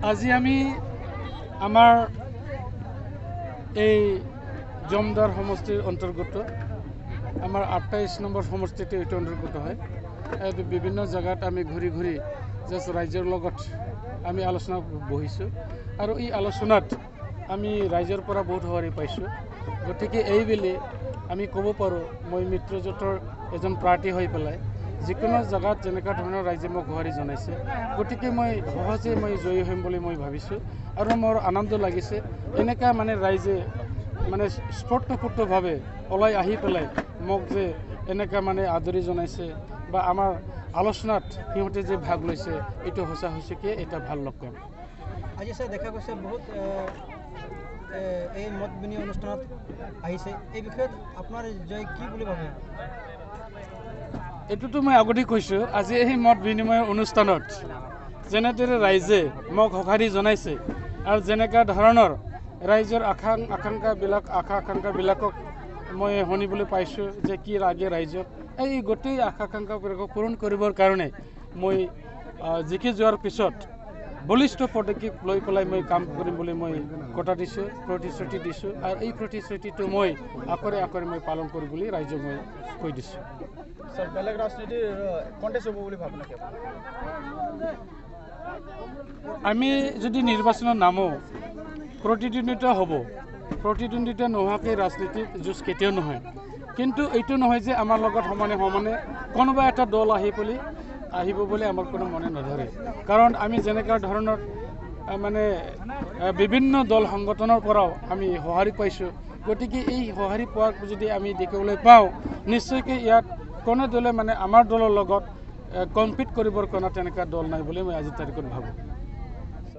আজি আমি আমাৰ এই জমদাৰ সমষ্টিৰ অন্তৰ্গত আমাৰ 28 নম্বৰ সমষ্টিতে এইটো অন্তৰ্গত হয়। এই বিভিন্ন জায়গাত আমি ঘূৰি ঘূৰি জাষ্ট ৰাইজৰ লগত আমি আলোচনা বহিছোঁ আৰু এই আলোচনাত আমি ৰাইজৰ পৰা বহুত সঁহাৰি পাইছোঁ। গতিকে এইবেলি আমি ক'ব পাৰোঁ মই মিত্ৰজোঁটৰ এজন প্ৰাৰ্থী হৈ পেলাই যিকোনো জায়গাত যেনেকুৱা ধৰণৰ ৰাইজে মোক সঁহাৰি জনাইছে, গতিকে মই সহজে মই জয়ী হ'ম বুলি মই ভাবিছোঁ আৰু মোৰ আনন্দ লাগিছে। এনেকুৱা মানে ৰাইজে মানে স্ফূৰ্তভাৱে ওলাই আহি পেলাই মোক যে এনেকুৱা মানে আদৰি জনাইছে বা আমাৰ আলোচনাত সিহঁতে যে ভাগ লৈছে, এইটো সঁচাকৈ এটা ভাল লক্ষণ। আজি স্যার দেখা গৈছে বহুত এই মত বিনিময় অনুষ্ঠানত আহিছে, এই বিষয়ত আপোনাৰ জয় কি বুলি ভাবে? এইটোতো মই আগতে কৈছোঁ, আজি এই মত বিনিময় অনুষ্ঠানত যেনেদৰে ৰাইজে মোক সঁহাৰি জনাইছে আৰু যেনেকুৱা ধৰণৰ ৰাইজৰ আশা আকাংক্ষাবিলাকক মই শুনিবলৈ পাইছোঁ যে কি লাগে ৰাইজক, এই গোটেই আশা আকাংক্ষাবিলাকক পূৰণ কৰিবৰ কাৰণে মই জিকি যোৱাৰ পিছত বলিষ্ঠ পদক্ষেপ লৈ পেলাই মই কাম কৰিম বুলি মই কথা দিছোঁ, প্ৰতিশ্ৰুতি দিছোঁ আৰু এই প্ৰতিশ্ৰুতিটো মই আকৰে মই পালন কৰিম বুলি ৰাইজক মই কৈ দিছোঁ। স্যাৰ বেলেগ ৰাজনীতিৰ কন্টেস্ট হ'ব বুলি ভাবো নাকি? আমি যদি নিৰ্বাচনত নামো প্ৰতিদ্বন্দ্বিতা হ'ব, প্ৰতিদ্বন্দ্বিতা নোহোৱাকৈ ৰাজনীতিত যুঁজ কেতিয়াও নহয়। কিন্তু এইটো নহয় যে আমাৰ লগত সমানে কোনোবা এটা দল আহিব বুলি আমাৰ কোনো মনে নধৰে, কাৰণ আমি যেনেকুৱা ধৰণৰ মানে বিভিন্ন দল সংগঠনৰ পৰাও আমি সঁহাৰি পাইছোঁ। গতিকে এই সঁহাৰি পোৱাক যদি আমি দেখিবলৈ পাওঁ, নিশ্চয়কৈ ইয়াত কোনো দলে মানে আমাৰ দলৰ লগত কম্পিট কৰিবৰ কাৰণে তেনেকুৱা দল নাই বুলি মই আজিৰ তাৰিখত ভাবোঁ।